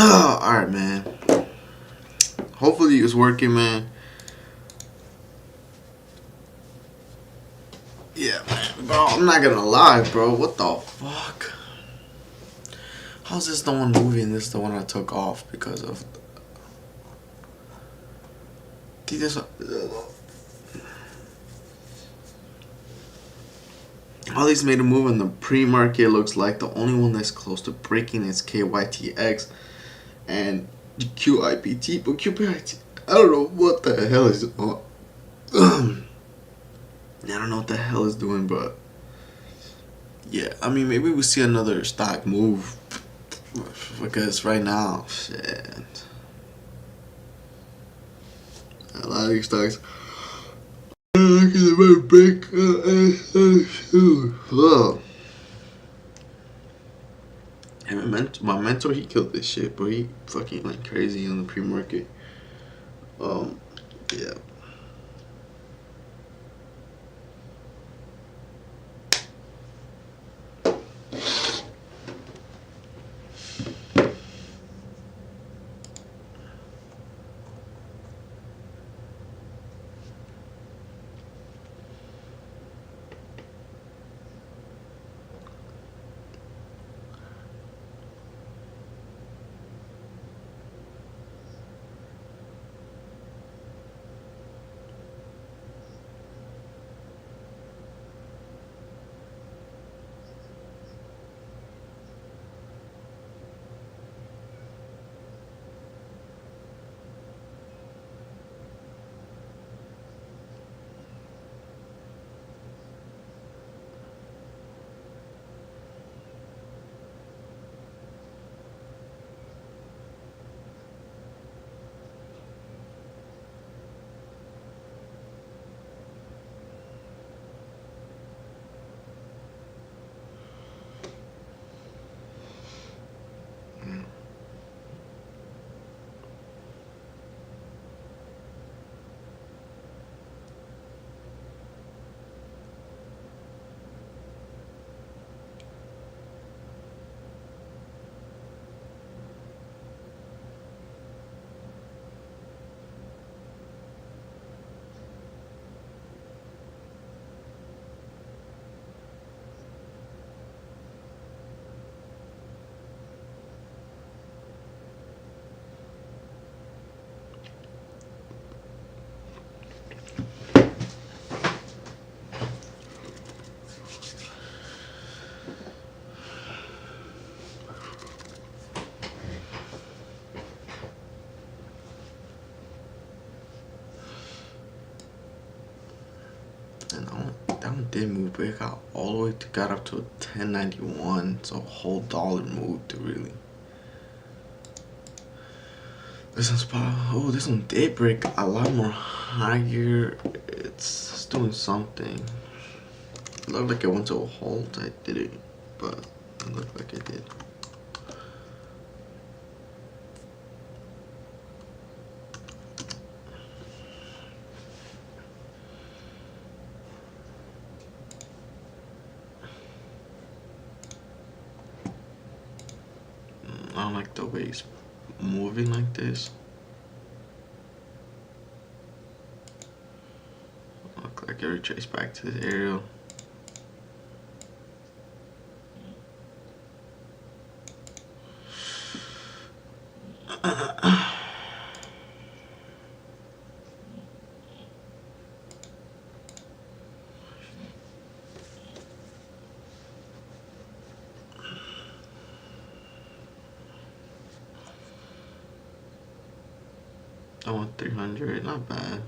Alright, man. Hopefully it's working, man. Yeah, man. Bro, I'm not gonna lie, bro. What the fuck? How's this the one movie and this the one I took off because of... Dude, this... All these made a move in the pre-market looks like the only one that's close to breaking is KYTX and QIPT, but QIPT, I don't know what the hell is I don't know what the hell is doing, but yeah, I mean, maybe we see another stock move because right now, shit, a lot of these stocks. And my mentor, he killed this shit, bro. He fucking went crazy on the pre-market. Yeah. And that one did move, but it got all the way to got up to 1091. It's a whole dollar move to really. This this one did break a lot more higher. It's doing something. It looked like it went to a halt. I didn't, but it looked like it did. I don't like the way it's moving like this. Look like it retraced back to this area. I want 300, not bad.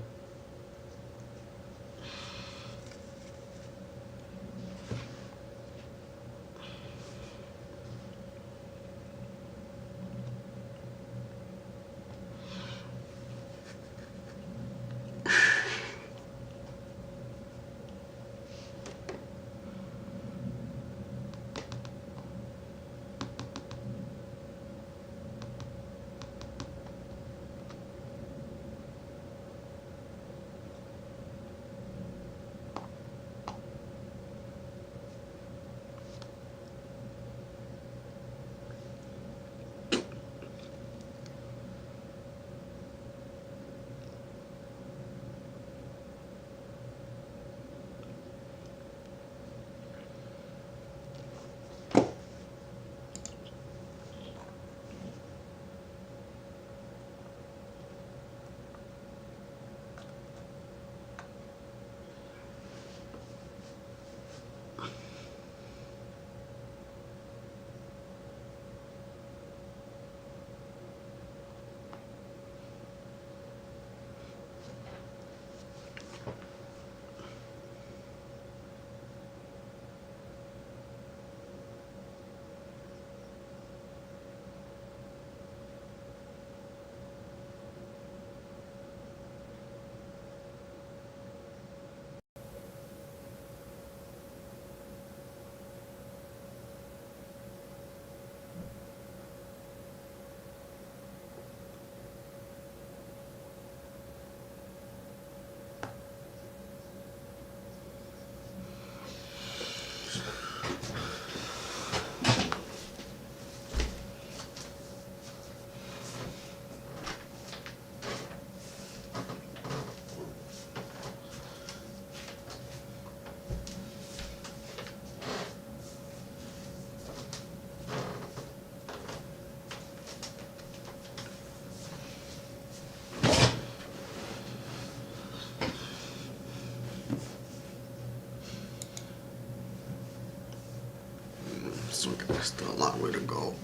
So there's still a long way to go.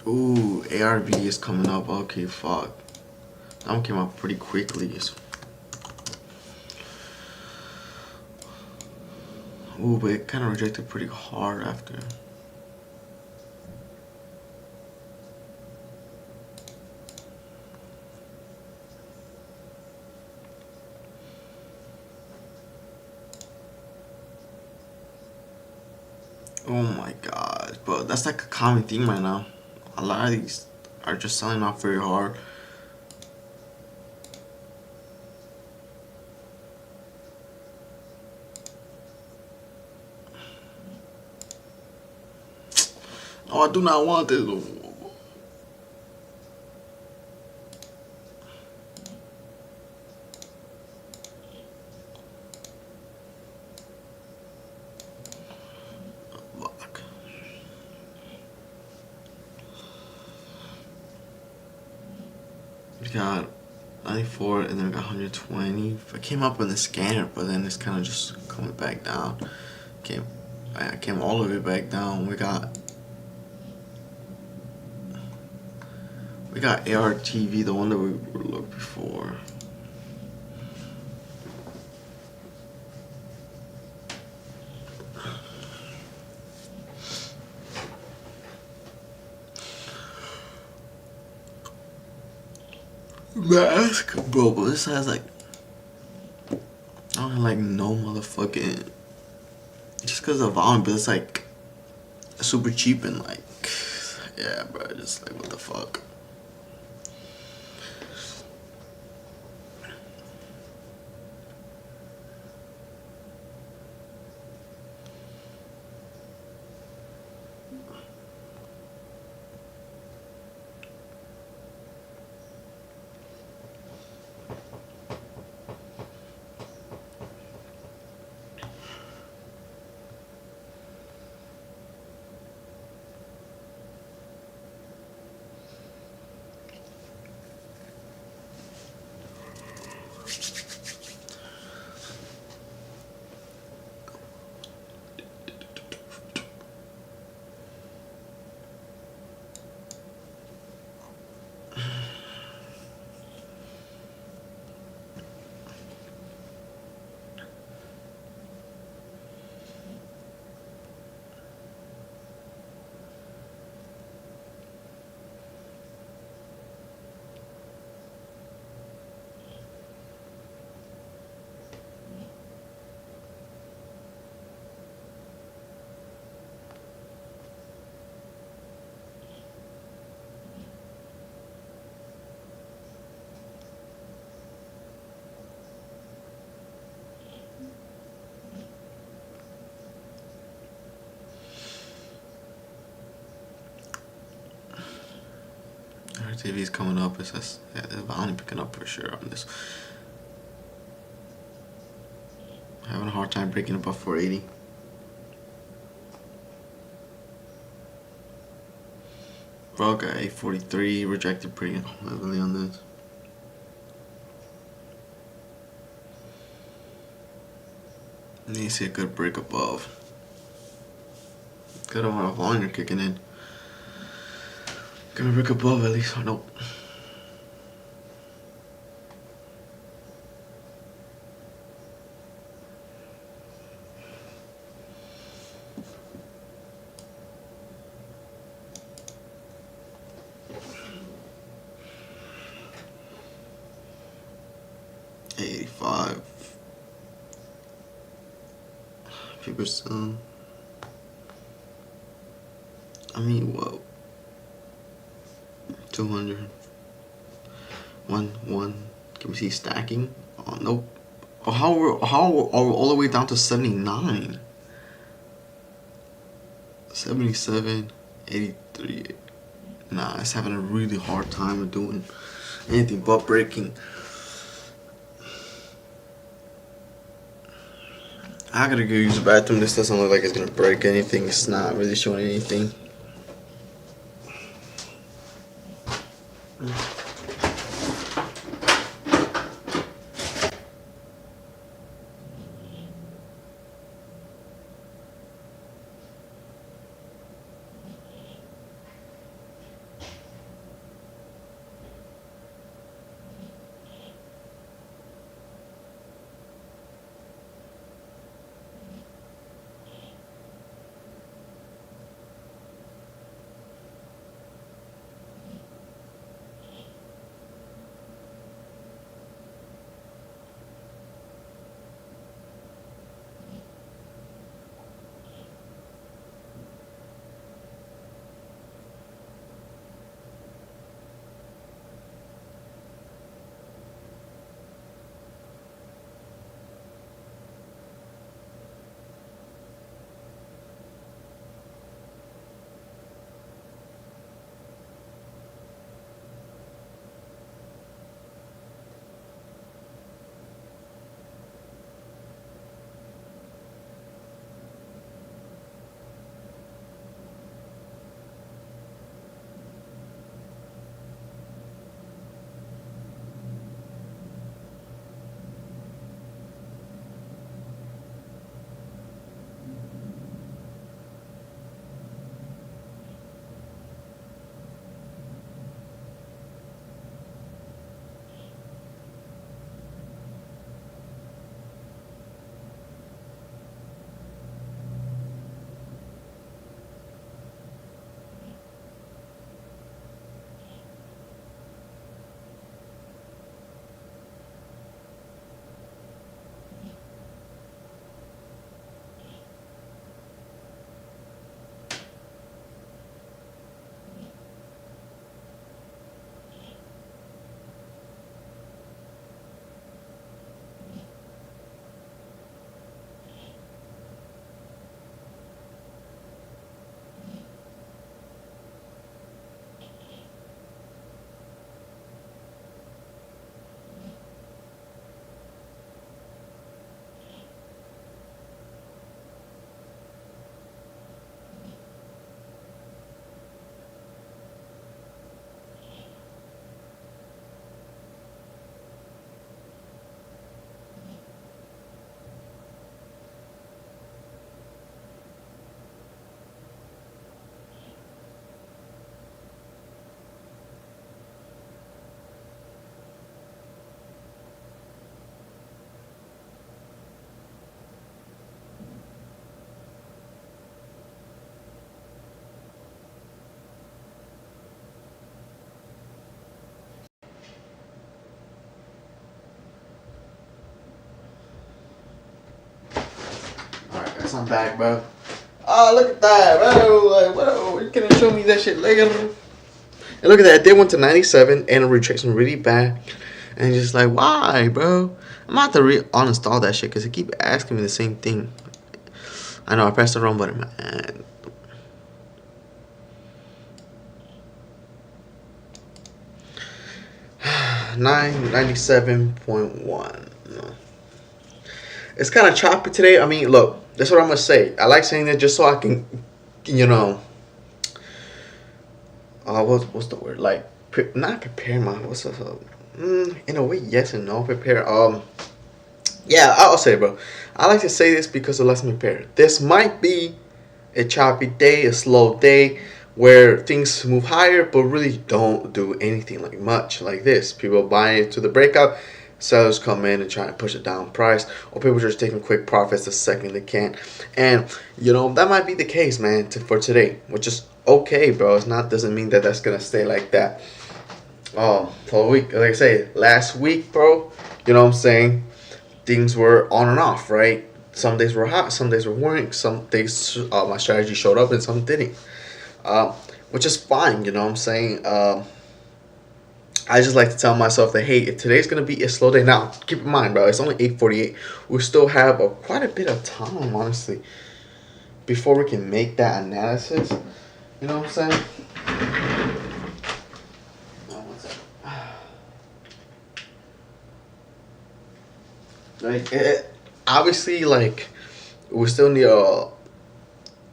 Ooh, ARB is coming up. Okay, fuck. That one came out pretty quickly. Ooh, but it kind of rejected pretty hard after. Oh my god, but that's like a common theme right now. A lot of these are just selling off very hard. Oh, I do not want this. Fuck. We got 94 and then we got 120. It came up in the scanner, but then it's kind of just coming back down. I came all the way back down. We got ARTV, the one that we looked before. Mask, bro, but this has like, I don't have like no motherfucking, just because of volume, but it's like super cheap and like, yeah, bro, just like what the fuck. TV's coming up. It says, yeah, the volume picking up for sure on this. Having a hard time breaking above 480. Bro got 843, rejected pretty heavily on this. I need to see a good break above. Good amount of volume kicking in. Gonna break above at least. Oh, nope. $85. People still. I mean, what? 200. One. Can we see stacking? Oh, nope. Oh, how are we all the way down to 79? 77, 83. Nah, it's having a really hard time of doing anything but breaking. I gotta go use the bathroom. This doesn't look like it's gonna break anything. It's not really showing anything. Alright, guys, I'm back, bro. Oh, look at that, bro. Like, whoa, you can show me that shit later. And look at that. They went to 97 and retracing really bad. And just like, why, bro? I'm about to uninstall that shit because they keep asking me the same thing. I know I pressed the wrong button, man. 997.1. It's kind of choppy today. I mean, look, that's what I'm gonna say. I like saying that just so I can, you know, what's the word? Like, not prepare my in a way, yes and no. Prepare Yeah, I'll say, bro. I like to say this because it lets me prepare. This might be a choppy day, a slow day, where things move higher, but really don't do anything like much like this. People buying it to the breakout, sellers come in and try to push it down price, or people just taking quick profits the second they can. And that might be the case, man, for today, which is okay, bro. It's not doesn't mean that that's gonna stay like that. For a week, like I say, last week, bro. You know what I'm saying? Things were on and off, right? Some days were hot, some days were weren't. Some days my strategy showed up and some didn't, uh, which is fine. You know what I'm saying? I just like to tell myself that, hey, if today's gonna be a slow day, now keep in mind, bro, it's only 8:48. We still have quite a bit of time, honestly, before we can make that analysis. You know what I'm saying? Like, obviously, like, we still need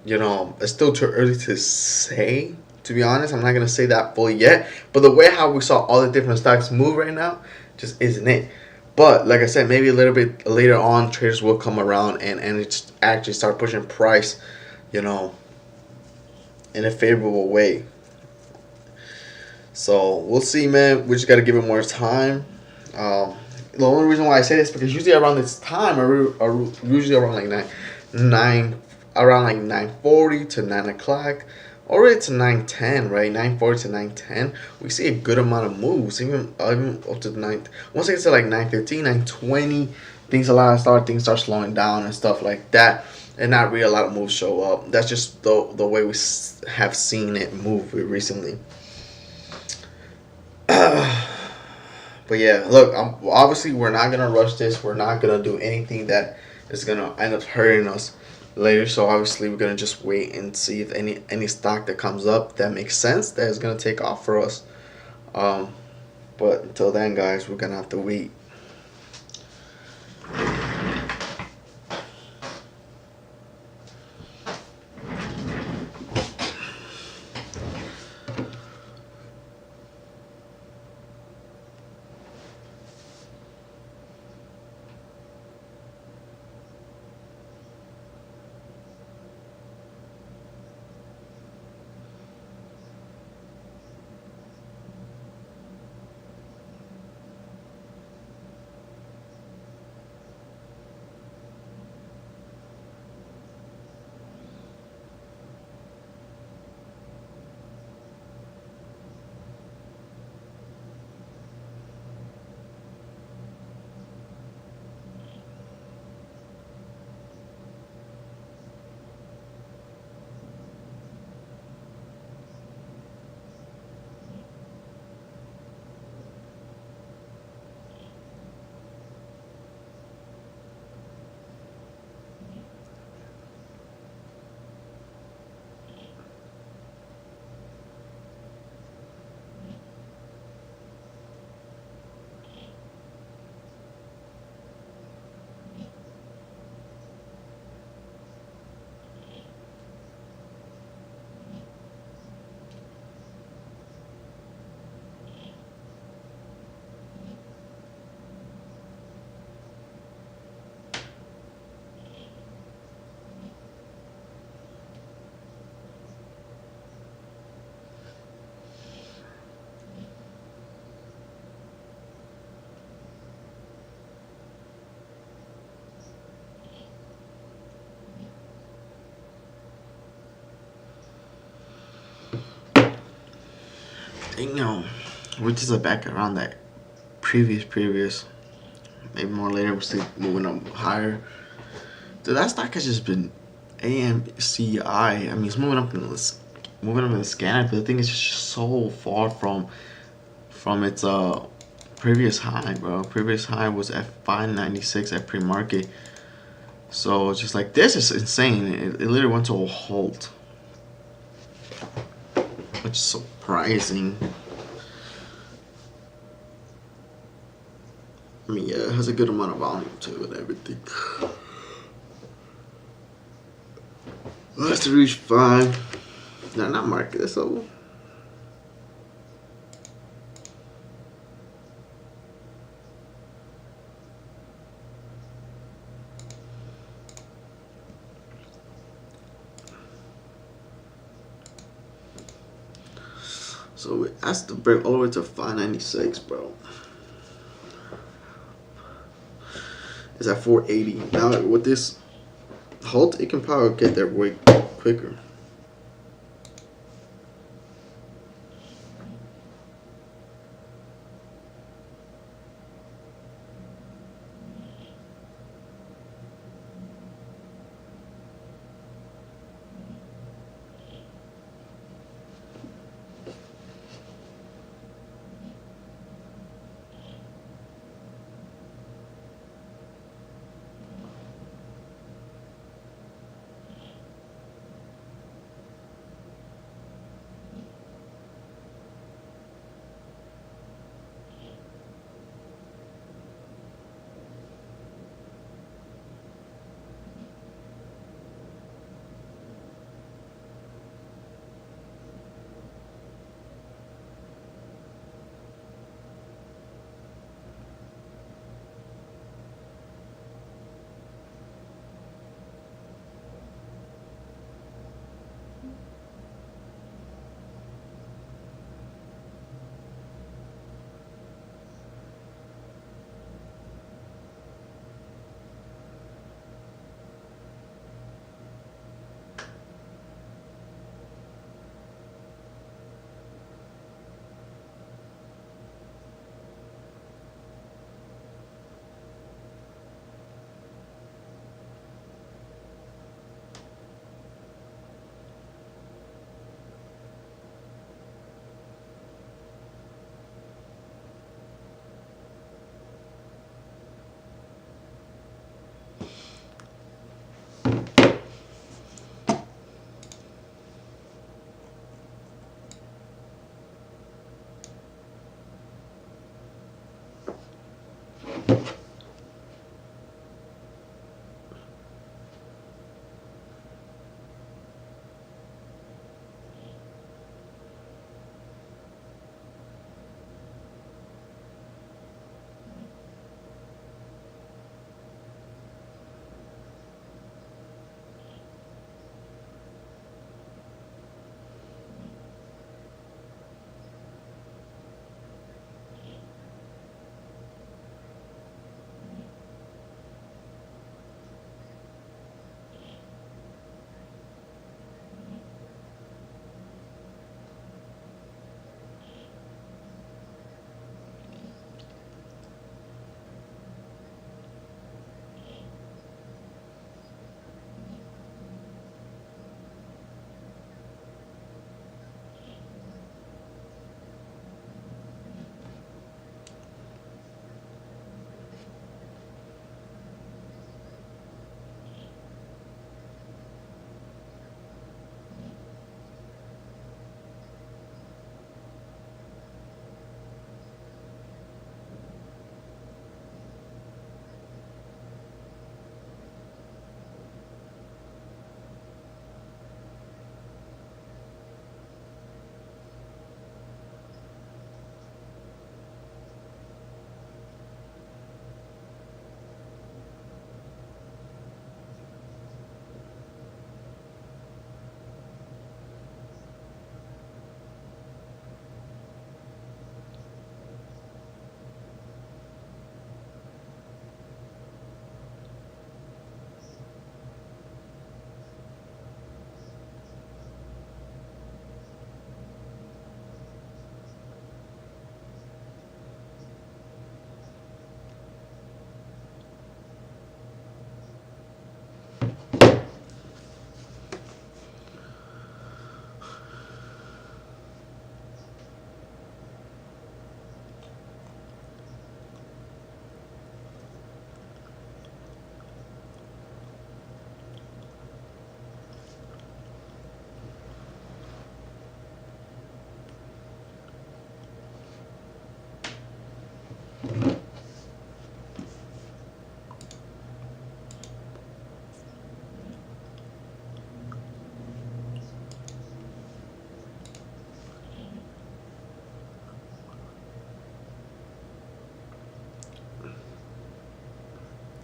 it's still too early to say. To be honest, I'm not gonna say that fully yet. But the way how we saw all the different stocks move right now just isn't it. But like I said, maybe a little bit later on, traders will come around and it's actually start pushing price, you know, in a favorable way. So we'll see, man. We just gotta give it more time. The only reason why I say this is because usually around this time, are usually around like around like 9:40 to 9 o'clock, or it's 9:10, right? 9:40 to 9:10. We see a good amount of moves, even up to the ninth. Once it gets to like 9:15, 9:20, things start slowing down and stuff like that, and not really a lot of moves show up. That's just the way we have seen it move recently. But yeah, look, obviously we're not gonna rush this. We're not gonna do anything that is gonna end up hurting us later. So obviously we're gonna just wait and see if any stock that comes up that makes sense that is gonna take off for us. Um, but until then, guys, we're gonna have to wait. We're just back around that previous. Maybe more later we'll see moving up higher. Dude, that stock has just been AMCI. I mean, it's moving up in the scanner, but the thing is just so far from its previous high, bro. Previous high was at 596 at pre-market. So just like this is insane. It literally went to a halt, which is surprising. I mean, yeah, it has a good amount of volume to it and everything. Let's reach 5. No, not market this level. So we asked the break all the way to 596, bro. It's at 480. Now with this halt, it can probably get there way quicker.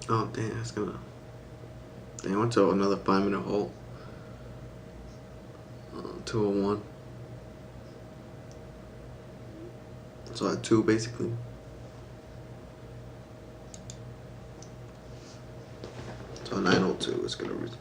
Oh, damn, it's gonna. Damn, I went to another 5-minute hold. 201. So at 2 basically. So 902 is gonna reach.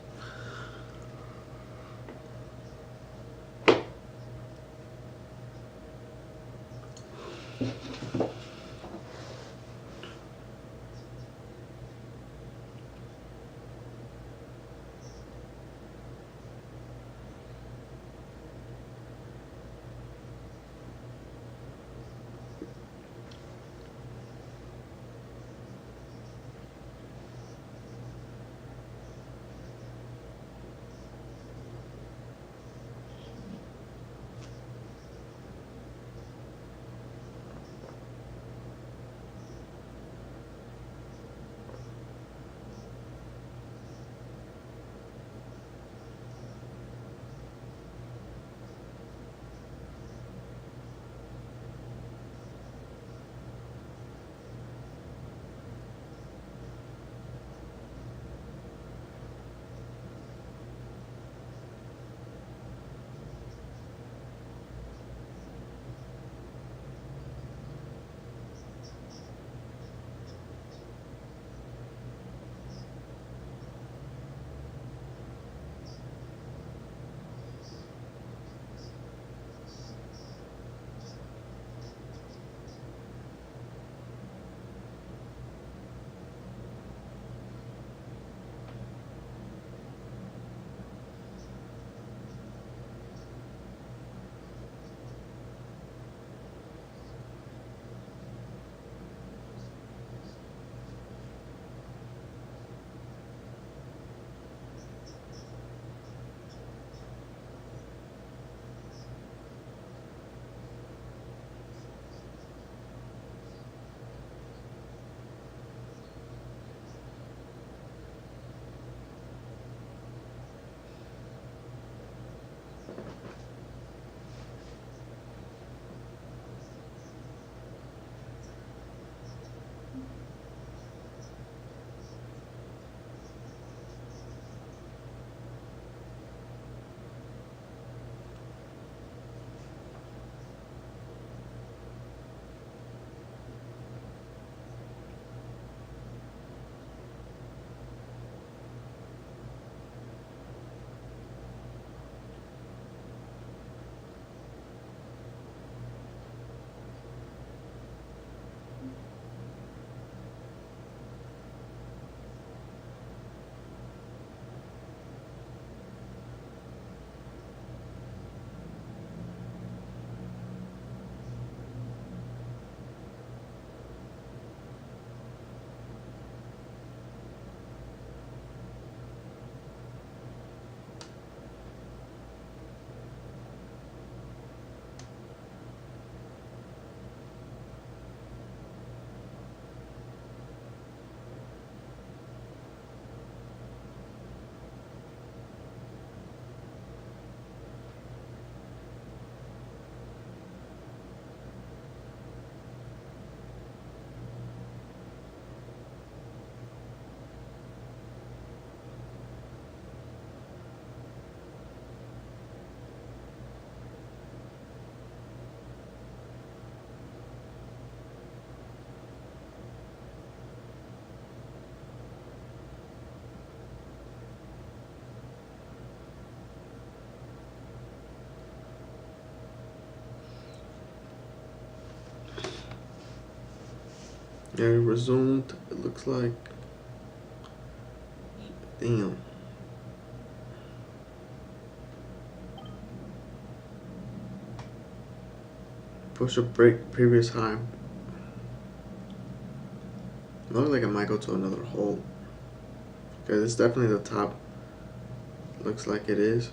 Yeah, it resumed. It looks like. Damn. Push a break previous high. It looks like it might go to another hold. Okay, this is definitely the top. Looks like it is.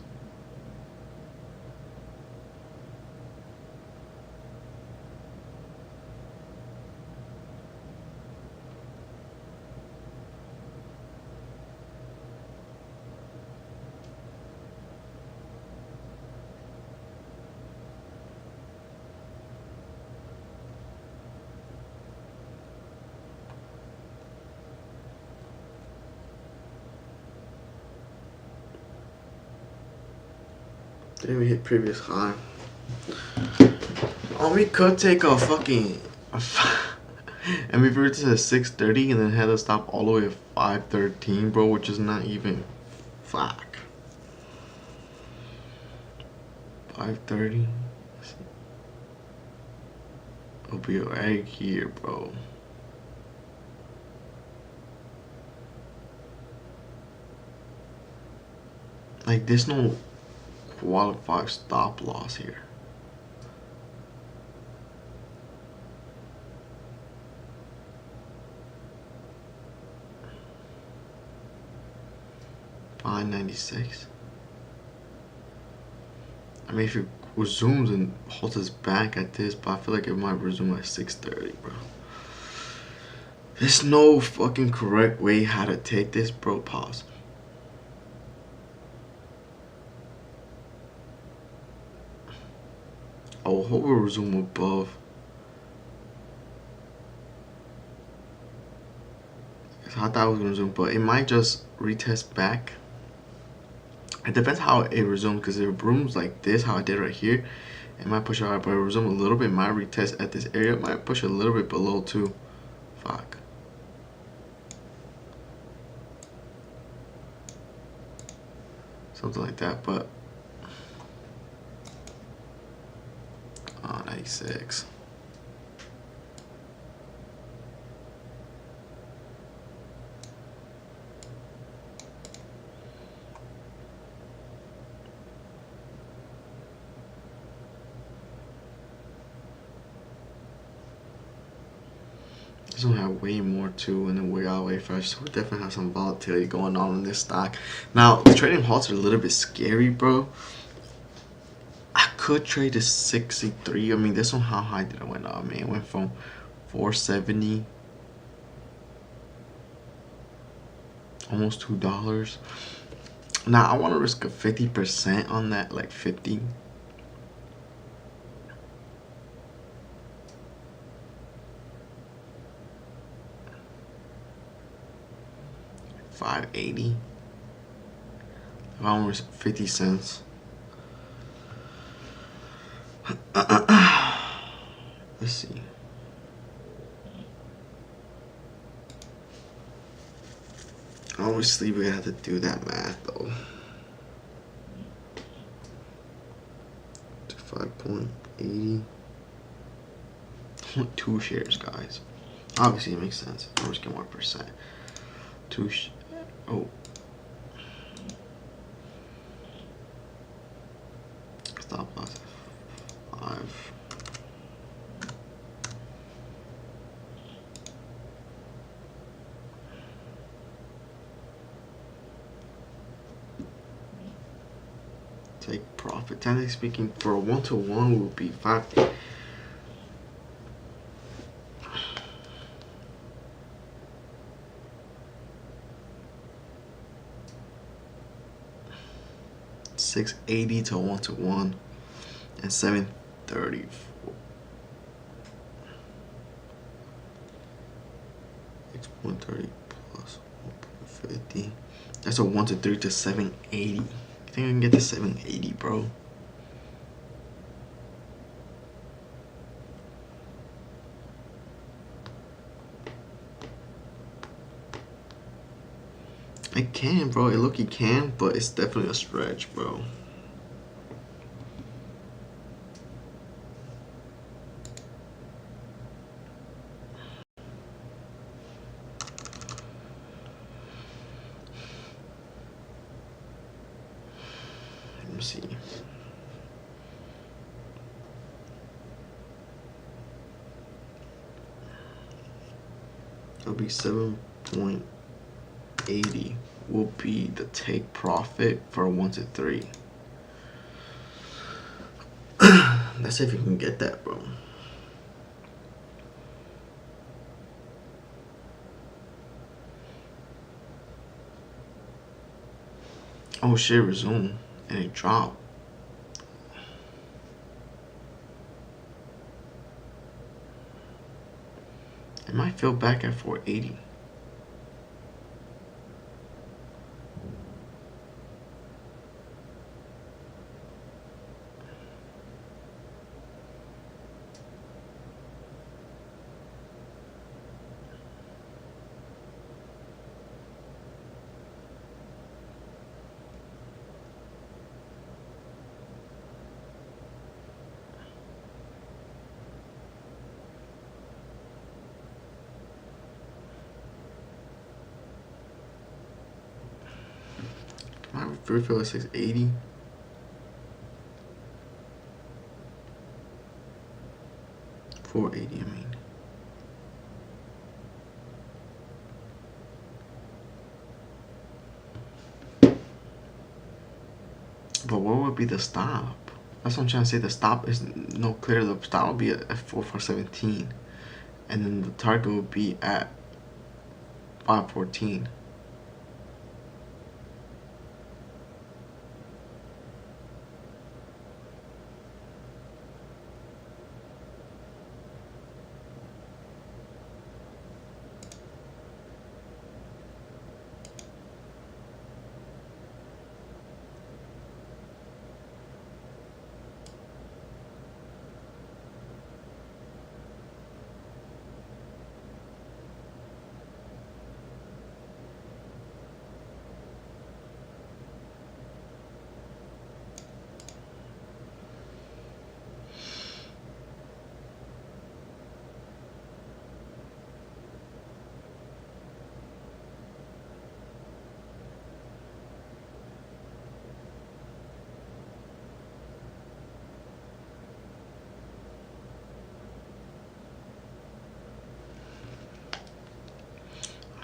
Didn't even hit previous high. We could take a fucking. And we reached at 6:30 and then had to stop all the way at 5:13, bro, which is not even. Fuck. 5:30. It'll be right here, bro. Like, there's no qualified stop loss here. $5.96. I mean, if it resumes and holds us back at this, but I feel like it might resume at 6:30, bro. There's no fucking correct way how to take this, bro. Pause. I will hope we'll resume above. I thought it was gonna resume, but it might just retest back. It depends how it resumes, because if it resumes like this, how I did right here, it might push out, but it resume a little bit, might retest at this area, it might push a little bit below too. Fuck. Something like that, but 96. This one have way more too, and then way out way fresh. So we definitely have some volatility going on in this stock. Now the trading halts are a little bit scary, bro. I could trade to 63. I mean, this one, how high did it went up? Man, it went from 470, almost $2. Now I want to risk a 50% on that, like 50. $5.80. If I want to risk 50 cents. Let's see. Obviously, we have to do that math though. To 5.80. Only 2 shares, guys. Obviously, it makes sense. I'm just getting 1%. Oh. Stop loss at 5. Take profit. Technically speaking, for a 1-to-1 would be 5. $6.80 to 1-to-1 and $7.30. It's 130 plus 1.50. That's a 1-to-3 to 780. You think I can get to 780, bro? I can, bro. It look, you can, but it's definitely a stretch, bro. Let me see. It'll be 7.80 will be the take profit for a 1-to-3. Let's see if you can get that, bro. Oh shit, resume. And it dropped. It might fill back at 480. free fill is 680. $480, I mean. But what would be the stop? That's what I'm trying to say. The stop is no clear. The stop will be at 4,417, and then the target will be at 514.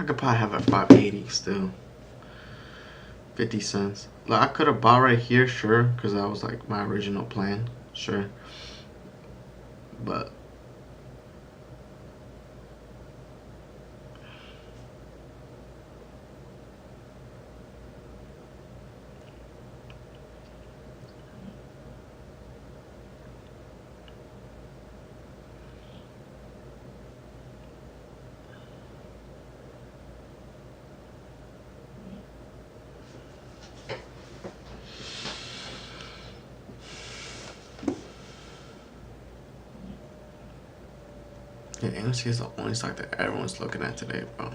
I could probably have it 580 still. 50 cents. Like, I could have bought right here, sure, because that was like my original plan, sure. But yeah, AMC is the only stock that everyone's looking at today, bro.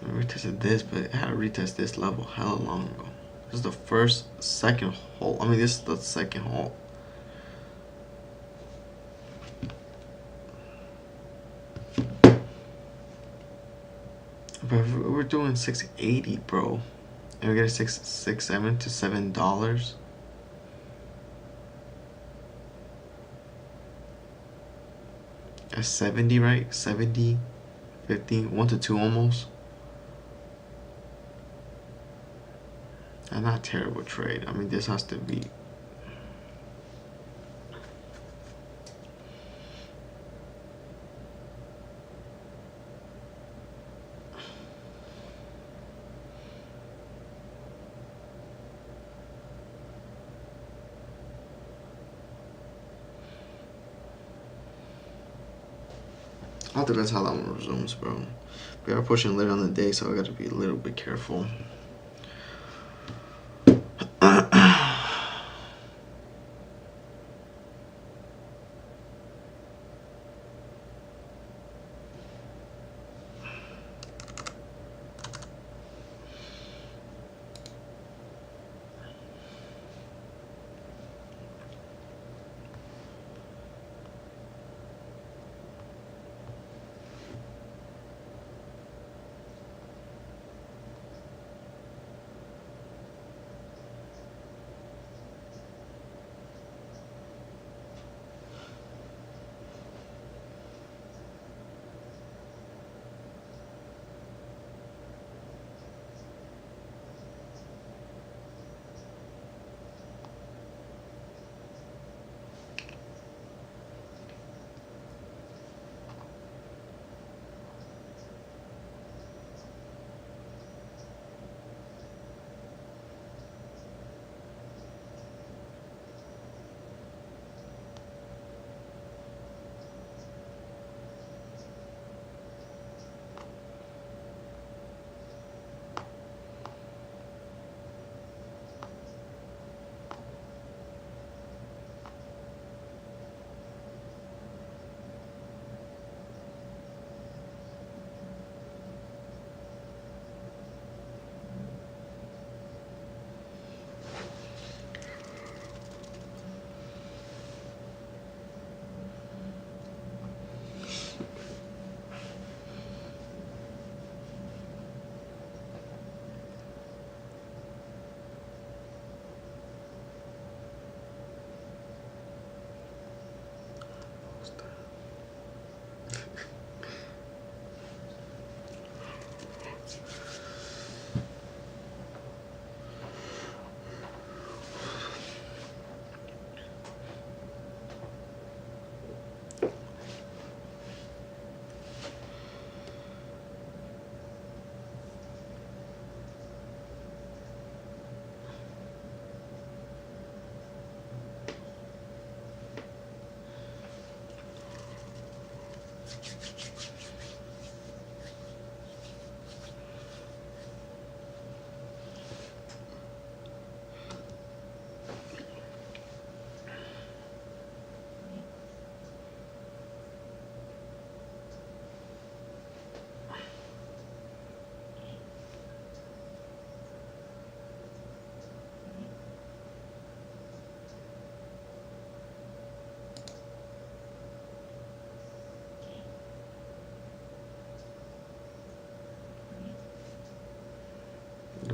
I retested this, but it had to retest this level hella long ago. This is the second hole. I mean, this is the second hole. But we're doing 680, bro, and we get a 667 to $7. At 70, right? 70, 50, 1 to 2 almost. And not terrible trade. I mean, this has to be. All depends how that one resumes, bro. We are pushing later on the day, so I gotta be a little bit careful.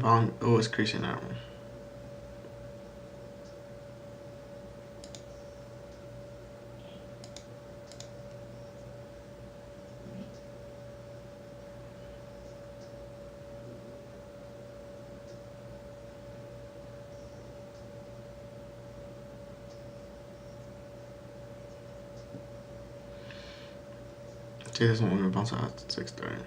volume. Oh, it's creasing out. See, this one we're gonna bounce out at 6:30.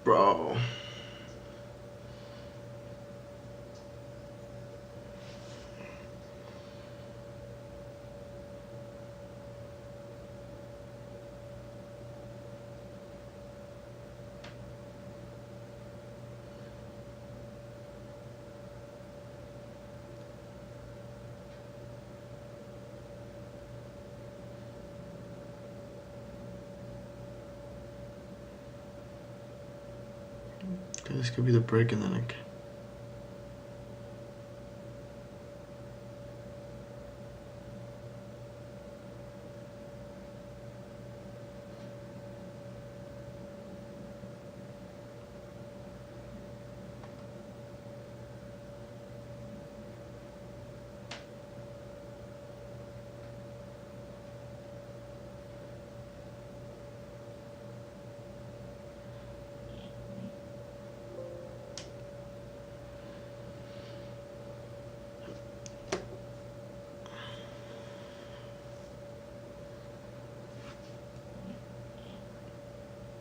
Bro. This could be the break and then like.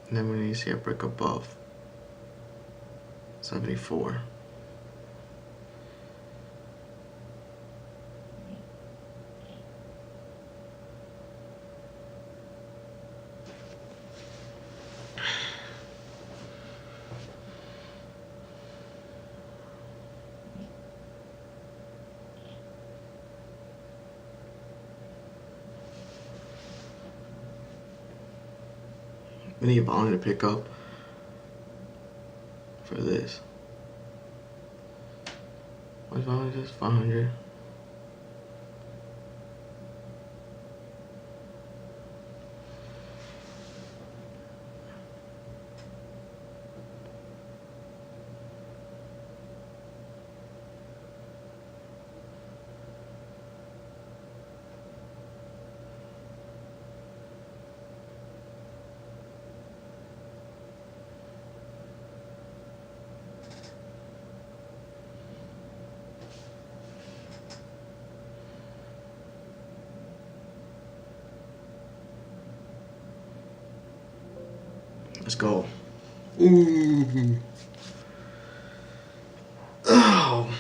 And then we need to see a break above 74. We need volume to pick up for this. What's volume? Just 500. Let's go. Ooh. Oh.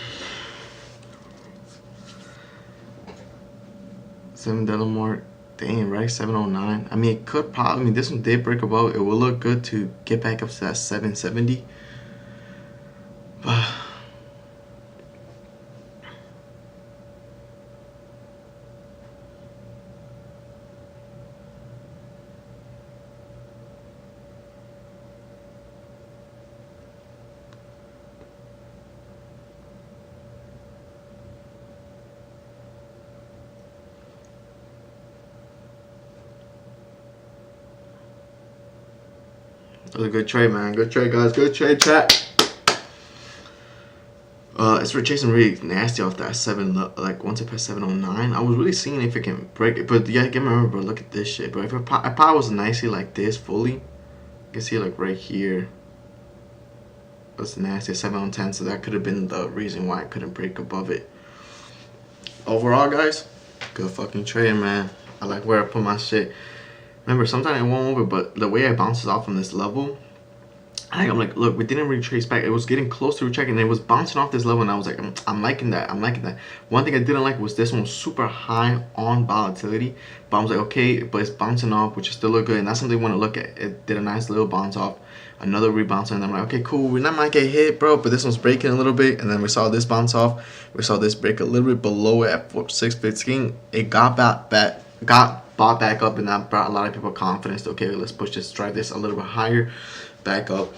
$7 mark. Dang, right? 709. I mean, it could probably. I mean, this one did break above. It will look good to get back up to that 770. But was a good trade, man. Good trade, guys. Good trade, chat. It's retracing really nasty off that 7, like once it passed 709. I was really seeing if it can break it, but yeah, get me remember, bro. Look at this shit, bro. If it probably was nicely like this fully, you can see like right here. That's nasty, 710. So that could have been the reason why I couldn't break above it. Overall, guys, good fucking trade, man. I like where I put my shit. Remember, sometimes it won't over, but the way I bounces off from this level. I'm like, look, we didn't retrace back. It was getting close to retracing, and it was bouncing off this level, and I was like, I'm liking that. I'm liking that. One thing I didn't like was this one was super high on volatility, but I was like, okay, but it's bouncing off, which is still look good, and that's something you want to look at. It did a nice little bounce off, another rebound, and I'm like, okay, cool. We might get hit, bro, but this one's breaking a little bit, and then we saw this bounce off. We saw this break a little bit below it at 615. It got bought back up, and that brought a lot of people confidence. Okay, let's push this, drive this a little bit higher. Back up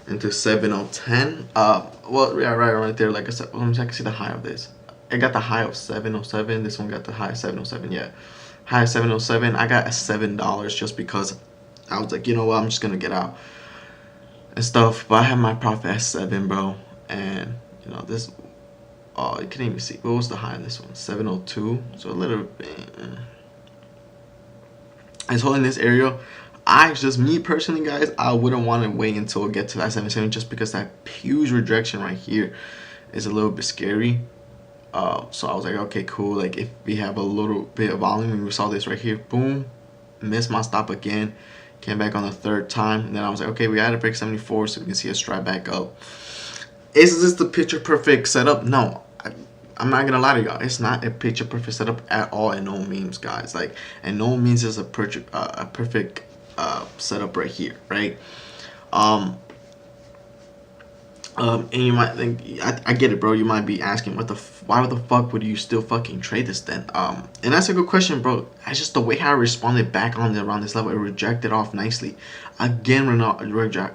into 7010. Well, yeah, right there. Like I said, let me check. I see the high of this. I got the high of 707. This one got the high of 707. Yeah, high of 707. I got $7 just because I was like, you know what, I'm just gonna get out and stuff. But I had my profit at 7, bro. And you know this. Oh, you can't even see. What was the high of this one? 702. So a little bit. It's holding this area. Me personally, guys, I wouldn't want to wait until it get to that 770 just because that huge rejection right here is a little bit scary. So I was like, okay, cool. Like if we have a little bit of volume, and we saw this right here, boom, missed my stop again, came back on the third time. And then I was like, okay, we had to break 74 so we can see a stride back up. Is this the picture perfect setup? No. I'm not gonna lie to y'all, it's not a picture perfect setup at all, and no means, guys. Like, and no means is a perfect setup right here, right? And you might think, I get it, bro. You might be asking, why the fuck would you still fucking trade this then? And that's a good question, bro. That's just the way how I responded back on around this level. It rejected off nicely. Again,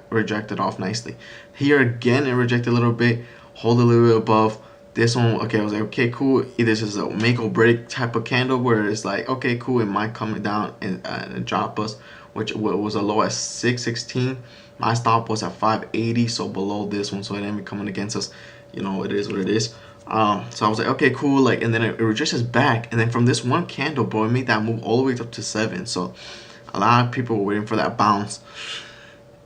rejected off nicely. Here again, it rejected a little bit, hold a little bit above. This one, okay, I was like, okay, cool. This is a make or break type of candle where it's like, okay, cool, it might come down and drop us, which was a low at 616. My stop was at 580, so below this one, so it ended up coming against us. You know, it is what it is. So I was like, okay, cool, like, and then it retraces back, and then from this one candle, bro, it made that move all the way up to 7. So a lot of people were waiting for that bounce.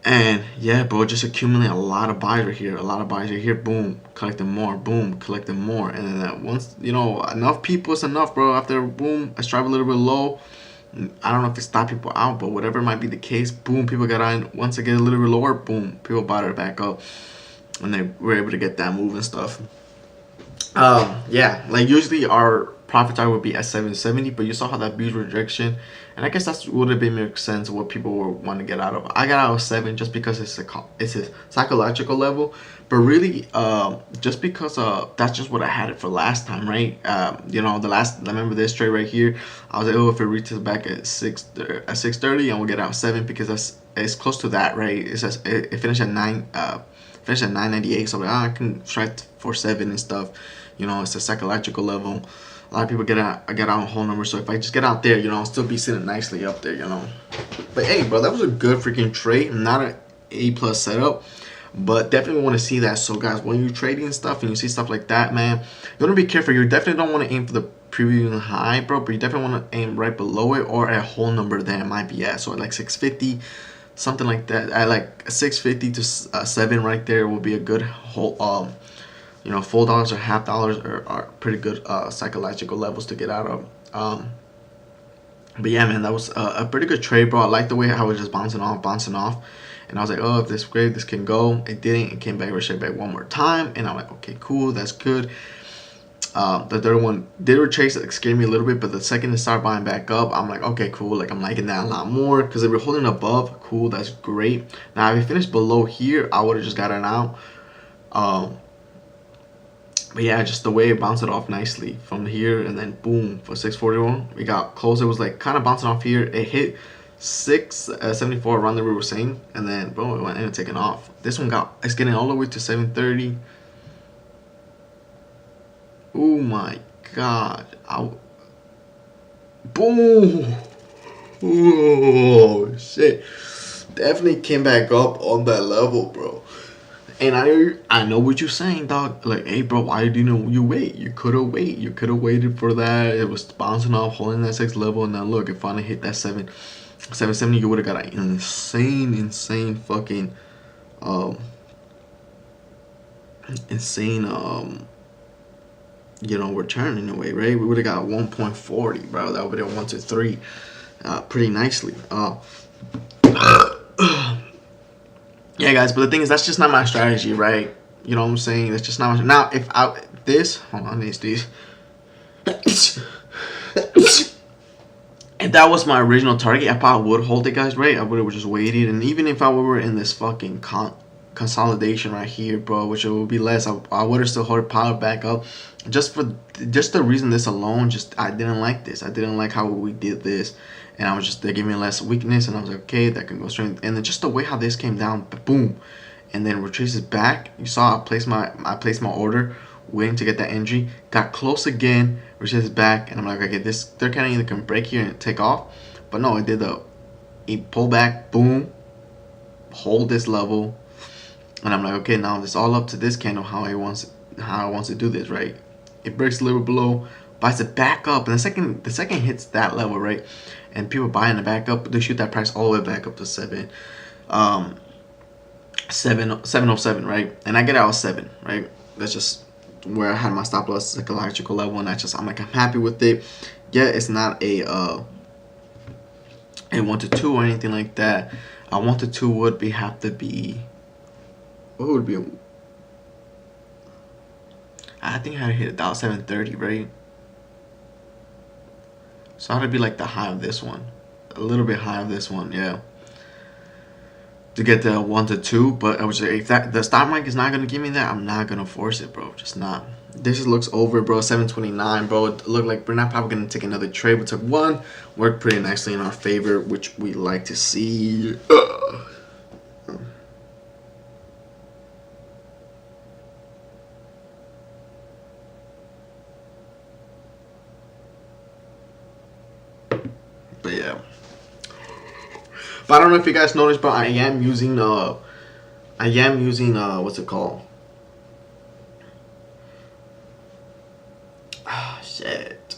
And yeah, bro, just accumulating a lot of buys right here. A lot of buys right here. Boom, collecting more. Boom, collecting more. And then that once, you know, enough people is enough, bro. After boom, I strive a little bit low. I don't know if it stopped people out, but whatever might be the case, boom, people got on. Once they get a little bit lower, boom, people bought it back up. And they were able to get that move and stuff. Yeah, like usually our profit target would be at 770, but you saw how that huge rejection, and I guess that's would have been make sense of what people would want to get out of. I got out of 7 just because it's a psychological level, but really just because that's just what I had it for last time, right? You know, I remember this trade right here. I was like, oh, if it reaches back at 630, and we'll get out 7 because it's close to that, right? It finished at 9. Finished at 998, so I'm like, I can strike for 7 and stuff. You know, it's a psychological level. A lot of people get out whole number, so if I just get out there, you know, I'll still be sitting nicely up there, you know. But hey, bro, that was a good freaking trade. Not an A+ setup, but definitely want to see that. So guys, when you're trading stuff and you see stuff like that, man, you want to be careful. You definitely don't want to aim for the preview high, bro, but you definitely want to aim right below it or a whole number that it might be at. So like 650, something like that. At like 650 to 7 right there will be a good whole you know, $4 or $half are pretty good psychological levels to get out of. But yeah, man, that was a pretty good trade, bro. I like the way how it was just bouncing off, and I was like, oh, if this great, this can go. It didn't. It came back, retraced back one more time, and I'm like, okay, cool, that's good. The third one did retrace, it scared me a little bit, but the second it started buying back up, I'm like, okay, cool, like I'm liking that a lot more because they were holding above. Cool, that's great. Now if it finished below here, I would have just gotten out. But yeah, just the way it bounced it off nicely from here, and then boom, for 641 we got close. It was like kind of bouncing off here. It hit 674 around the we were saying, and then boom, it went in and taking off. This one it's getting all the way to 730. Oh my god. Boom. Oh shit. definitely came back up on that level, bro. And I know what you're saying, dog. Like, hey, bro, why didn't you wait? You could have waited. You could have waited for that. It was bouncing off, holding that 6 level, and now look, it finally hit that 770. You would have got an insane fucking, um, insane, return in a way, right? We would have got 1.40, bro. That would have 1 to 3, pretty nicely. Yeah, guys, but the thing is, that's just not my strategy, right? You know what I'm saying? That's just not my. Now, if I hold on, these. If that was my original target, I probably would hold it, guys, right? I would have just waited, and even if I were in this fucking consolidation right here, bro, which it would be less, I would have still held power back up, just the reason this alone. Just I didn't like this. I didn't like how we did this. And I was just, they gave me less weakness, and I was like, okay, that can go straight. And then just the way how this came down, boom, and then retraces back. You saw I placed my order, waiting to get that entry. Got close again, retraces back, and I'm like, okay, they're kind of either can break here and take off, but no, it did a pull back, boom, hold this level, and I'm like, okay, now it's all up to this candle how it wants to do this, right? It breaks a little below, buys it back up, and the second hits that level, right? And people buying the back up, they shoot that price all the way back up to 707, right? And I get out 7, right? That's just where I had my stop loss, psychological level, and I'm like, I'm happy with it. Yeah, it's not a 1 to 2 or anything like that. A 1 to 2 would have to be, what would be? I think I had to hit about 730, right? So I'd be like the high of this one, a little bit high of this one, yeah, to get the 1 to 2. But I was like, if the stop market is not gonna give me that, I'm not gonna force it, bro. Just not. This just looks over, bro. 729, bro. It looked like we're not probably gonna take another trade. We took one, worked pretty nicely in our favor, which we like to see. But yeah, but I don't know if you guys noticed, but I am using what's it called? Ah, shit.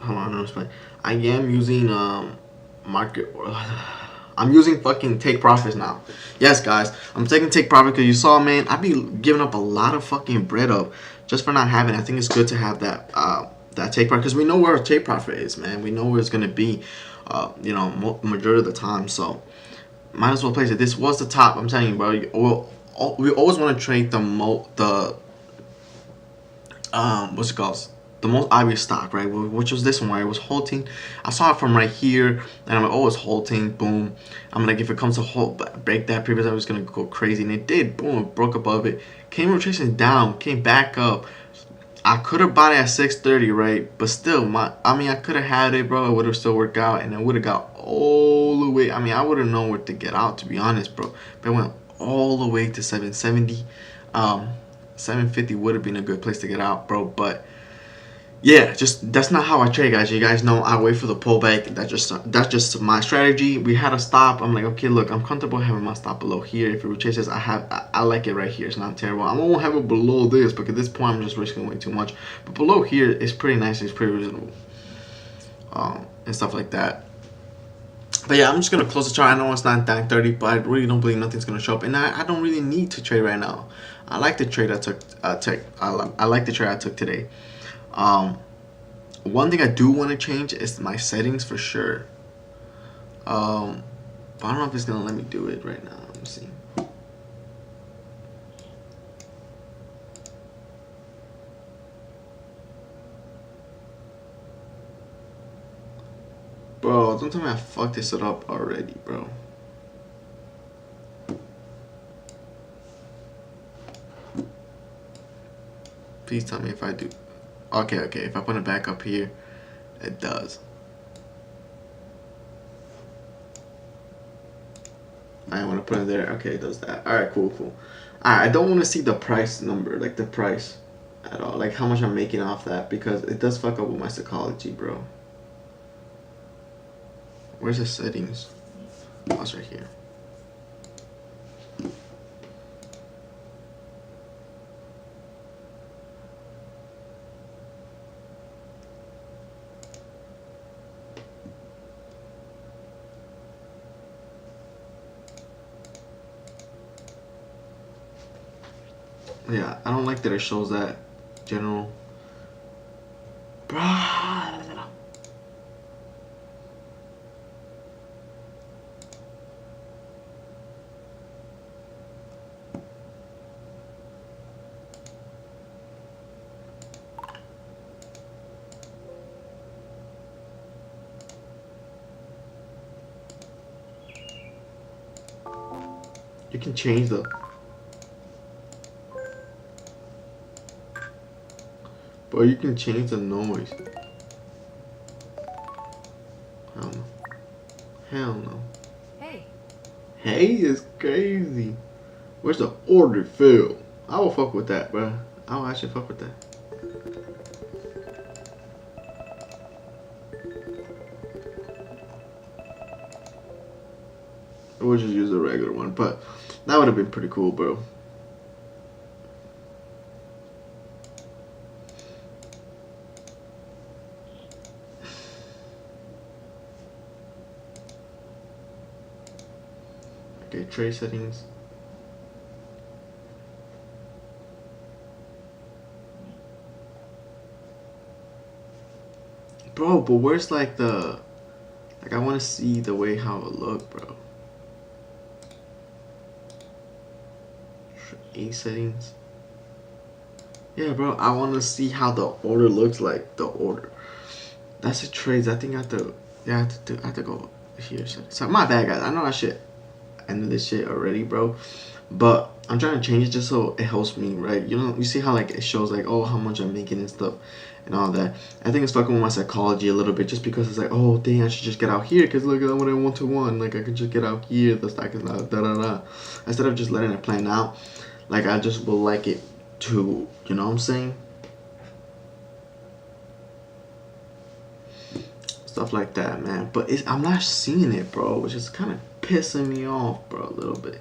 Hold on, I am using market. I'm using fucking take profits now. Yes, guys, I'm taking take profit because you saw, man, I be giving up a lot of fucking bread up just for not having it. I think it's good to have that that take profit because we know where our take profit is, man. We know where it's gonna be, majority of the time. So might as well place it. This was the top. I'm telling you, bro. We always want to trade what's it called? The most obvious stock, right? Which was this one, where it was halting. I saw it from right here, and I'm like, oh, it's halting. Boom. I'm like, if it comes to hold, break that previous, I was gonna go crazy, and it did. Boom, it broke above it. Came rotation down, came back up. I could have bought it at 630, right? But still, I could have had it, bro. It would have still worked out, and it would have got all the way. I would have known where to get out, to be honest, bro. But it went all the way to 770. 750 would have been a good place to get out, bro. But yeah, just that's not how I trade, guys. You guys know I wait for the pullback. That's just my strategy. We had a stop. I'm like, okay, look, I'm comfortable having my stop below here. If it retraces, I like it right here. It's not terrible. I won't have it below this because at this point I'm just risking way too much. But below here, it's pretty nice. It's pretty reasonable, and stuff like that. But yeah, I'm just gonna close the chart. I know it's not 9:30, but I really don't believe nothing's gonna show up, and I don't really need to trade right now. I like the trade I took. I like the trade I took today. One thing I do want to change is my settings for sure. But I don't know if it's gonna let me do it right now. Let me see. Bro, don't tell me I fucked this up already, bro. Please tell me if I do. Okay, if I put it back up here, it does. I want to put it there. Okay, it does that. Alright, cool. Alright, I don't want to see the price number, like the price at all. Like how much I'm making off that, because it does fuck up with my psychology, bro. Where's the settings? Oh, it's right here. Yeah, I don't like that it shows that general. Bruh. You can change the. But you can change the noise. Hell no. Hell no. Hey. Hey is crazy. Where's the order fill? I will fuck with that, bro. I will actually fuck with that. We'll just use the regular one, but that would have been pretty cool, bro. Okay, tray settings. Bro, but where's like the... Like, I want to see the way how it look, bro. A settings. Yeah, bro, I want to see how the order looks like. The order. That's the trades. I think I have to... Yeah, I have to go here. So, my bad, guys. I know I should end this shit already, bro. But I'm trying to change it just so it helps me, right? You know, you see how like it shows like, oh, how much I'm making and stuff and all that. I think it's fucking with my psychology a little bit, just because it's like, oh, dang, I should just get out here because look, I went 1-to-1. Like I could just get out here. The stack is not da da da. Instead of just letting it plan out, like I just would like it to, you know what I'm saying? Stuff like that, man. But I'm not seeing it, bro, which is kind of pissing me off, bro, a little bit.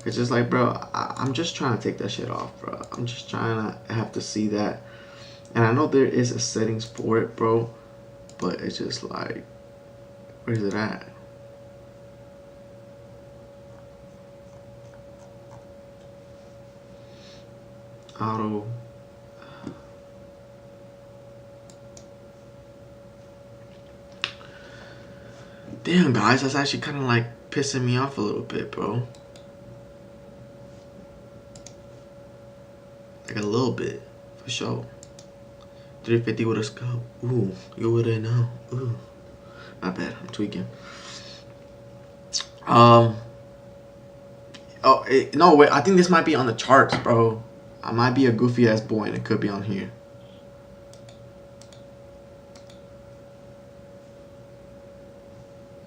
It's just like, bro, I'm just trying to take that shit off, bro. I'm just trying to have to see that. And I know there is a settings for it, bro. But it's just like, where is it at? Auto. Damn, guys, that's actually kind of like pissing me off a little bit, bro. Like a little bit, for sure. 350 with a scope. Ooh, you wouldn't know. Ooh, my bad. I'm tweaking. Oh, no, wait. I think this might be on the charts, bro. I might be a goofy ass boy, and it could be on here.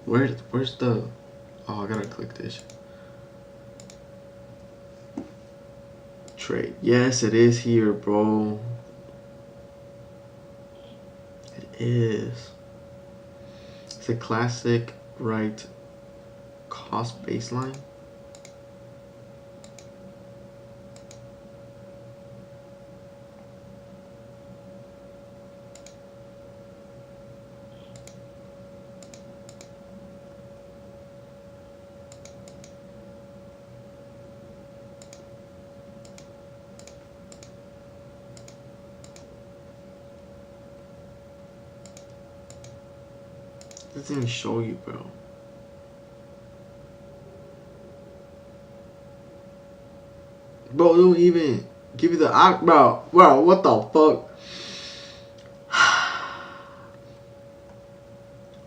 Where's the? Oh, I gotta click this. Trade. Yes, it is here, bro. It is. It's a classic, right? Cost baseline. It doesn't even show you, bro. Bro, don't even give you the bro. Bro, what the fuck?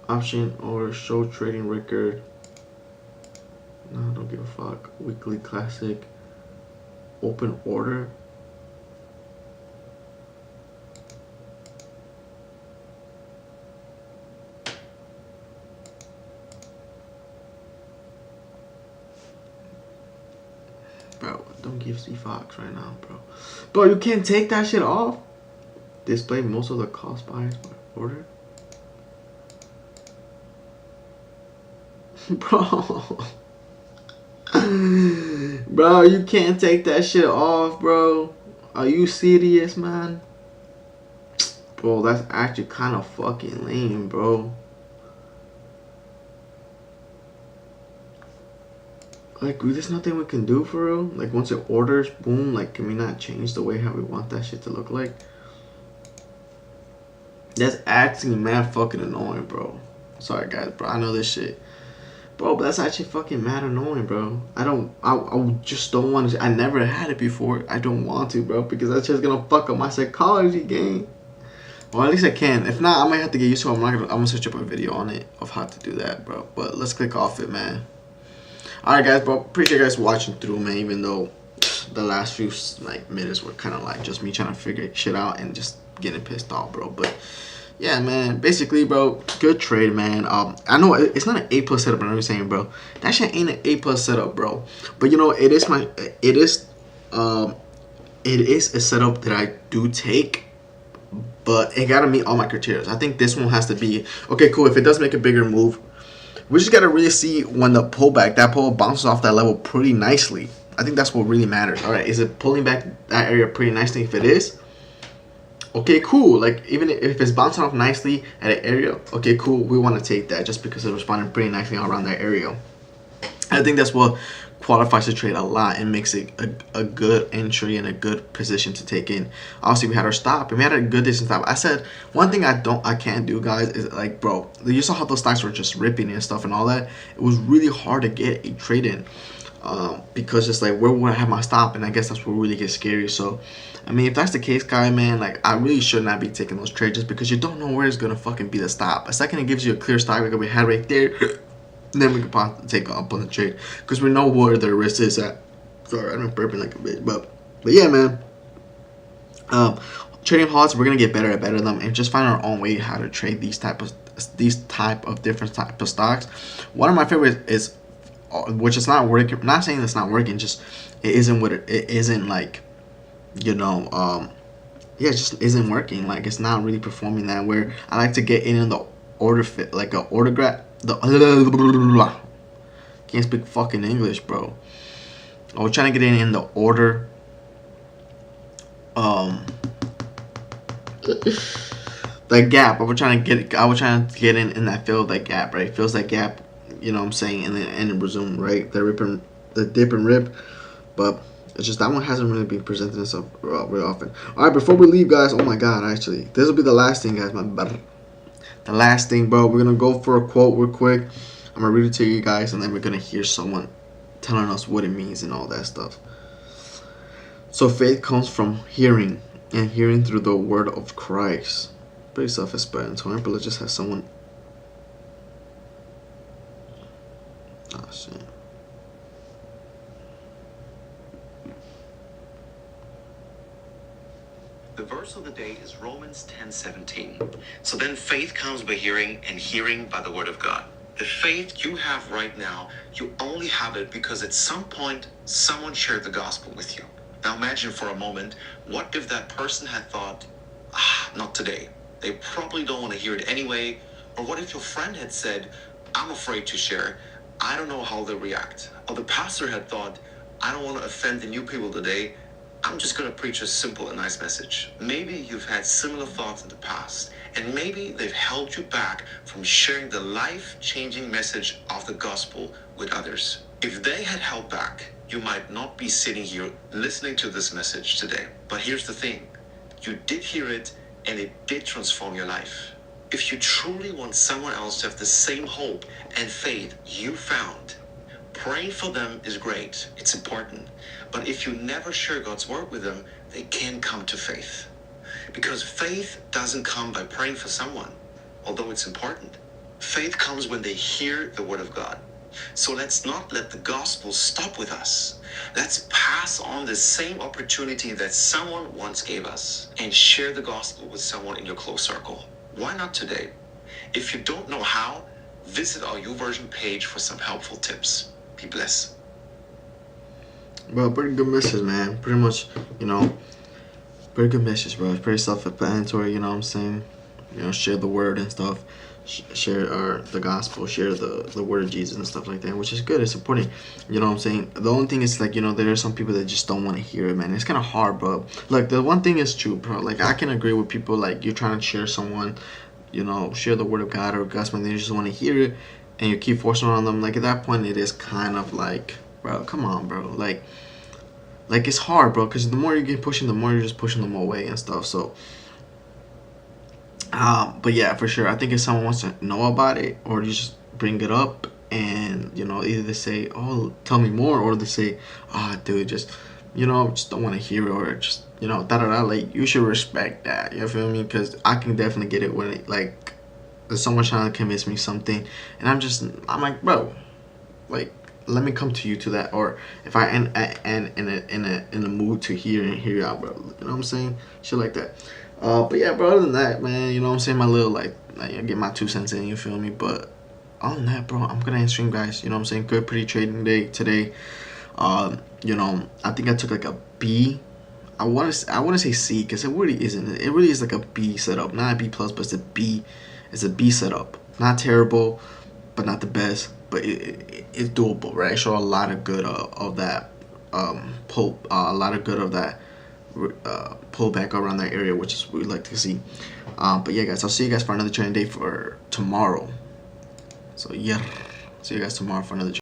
Option or show trading record. No, don't give a fuck. Weekly classic. Open order. Bro, don't give C Fox right now, bro. Bro, you can't take that shit off. Display most of the cost buyers by order. Bro. Bro, you can't take that shit off, bro. Are you serious, man? Bro, that's actually kind of fucking lame, bro. Like, there's nothing we can do for real. Like, once it orders, boom. Like, can we not change the way how we want that shit to look like? That's actually mad fucking annoying, bro. Sorry, guys, bro. I know this shit. Bro, but that's actually fucking mad annoying, bro. I just don't want to. I never had it before. I don't want to, bro, because that's just gonna fuck up my psychology game. Or at least I can. If not, I might have to get used to it. I'm gonna search up a video on it of how to do that, bro. But let's click off it, man. Alright, guys, bro. Appreciate you guys watching through, man. Even though the last few like minutes were kind of like just me trying to figure shit out and just getting pissed off, bro. But yeah, man. Basically, bro, good trade, man. I know it's not an A+ setup, but I'm saying, bro, that shit ain't an A+ setup, bro. But you know, it is a setup that I do take, but it gotta meet all my criteria. I think this one has to be okay. Cool. If it does make a bigger move, we just gotta really see when the pullback, that pull bounces off that level pretty nicely. I think that's what really matters. All right, is it pulling back that area pretty nicely? If it is, okay, cool. Like, even if it's bouncing off nicely at an area, okay, cool. We want to take that just because it's responding pretty nicely around that area. I think that's what qualifies the trade a lot and makes it a good entry and a good position to take in. Obviously, we had our stop and we had a good distance stop. I said one thing I can't do, guys, is like, bro, you saw how those stocks were just ripping and stuff and all that. It was really hard to get a trade in. Because it's like, where would I have my stop? And I guess that's what really gets scary. So I mean, if that's the case, guy, man, like, I really should not be taking those trades just because you don't know where it's gonna fucking be the stop. A second it gives you a clear stop like we had right there, then we can possibly take up on the trade because we know where the risk is at. Sorry, I'm burping like a bitch, but yeah, man. Trading halts, we're gonna get better at them and just find our own way how to trade these type of different type of stocks. One of my favorites is, which is not working. I'm not saying it's not working, just it isn't what it isn't like. You know, yeah, it just isn't working. Like, it's not really performing that. Where I like to get in the order fit, like a order graph. Can't speak fucking English, bro. I was trying to get in the order. The gap. I was trying to get in that field, that gap, right? Fills that gap. You know what I'm saying, and then resume, right? The dip and rip, but it's just that one hasn't really been presenting itself very often. All right, before we leave, guys. Oh my God, actually, this will be the last thing, guys. The last thing, bro. We're gonna go for a quote real quick. I'm gonna read it to you guys, and then we're gonna hear someone telling us what it means and all that stuff. So faith comes from hearing, and hearing through the word of Christ. Pretty self-explanatory, but let's just have someone. Oh shit. The verse of the day is Romans 10:17. So then faith comes by hearing, and hearing by the word of God. The faith you have right now, you only have it because at some point someone shared the gospel with you. Now imagine for a moment, what if that person had thought, not today. They probably don't want to hear it anyway. Or what if your friend had said, I'm afraid to share. I don't know how they'll react. Or the pastor had thought, I don't want to offend the new people today. I'm just going to preach a simple and nice message. Maybe you've had similar thoughts in the past, and maybe they've held you back from sharing the life-changing message of the gospel with others. If they had held back, you might not be sitting here listening to this message today. But here's the thing. You did hear it, and it did transform your life. If you truly want someone else to have the same hope and faith you found, praying for them is great. It's important. But if you never share God's word with them, they can't come to faith. Because faith doesn't come by praying for someone, although it's important. Faith comes when they hear the word of God. So let's not let the gospel stop with us. Let's pass on the same opportunity that someone once gave us and share the gospel with someone in your close circle. Why not today? If you don't know how, visit our YouVersion page for some helpful tips. Be blessed. Well, pretty good message, man. Pretty much, you know, pretty good message, bro. It's pretty self-explanatory, you know what I'm saying? You know, share the word and stuff. Share the gospel, share the word of Jesus and stuff like that, which is good. It's important, you know what I'm saying? The only thing is, like, you know, there are some people that just don't want to hear it, man. It's kind of hard, bro. Like, the one thing is true, bro. Like, I can agree with people, like, you're trying to share someone, you know, share the word of God or gospel, and they just want to hear it, and you keep forcing it on them. Like, at that point, it is kind of like, bro. Come on, bro. Like it's hard, bro, because the more you get pushing, the more you're just pushing them away and stuff. So, but yeah, for sure. I think if someone wants to know about it, or you just bring it up, and either they say, "Oh, tell me more," or they say, "Ah, dude, just just don't want to hear it," or just da da da. Like you should respect that. You feel me? Because I can definitely get it when like there's someone trying to convince me something, and I'm like, bro, like let me come to you to that, or if I and in a mood to hear you out, bro. You know what I'm saying? Shit like that. But yeah, bro. Other than that, man, you know what I'm saying? My little like I get my 2 cents in. You feel me? But other than that, bro, I'm gonna end stream, guys. You know what I'm saying? Good, pretty trading day today. I think I took like a B. I want to say C because it really isn't. It really is like a B setup, not a B plus, but it's a B. It's a B setup. Not terrible, but not the best. But it's doable, right? I show a lot of good of that pull, a lot of good of that pull back around that area, which is what we like to see. But yeah, guys, I'll see you guys for another trading day for tomorrow. So yeah, see you guys tomorrow for another.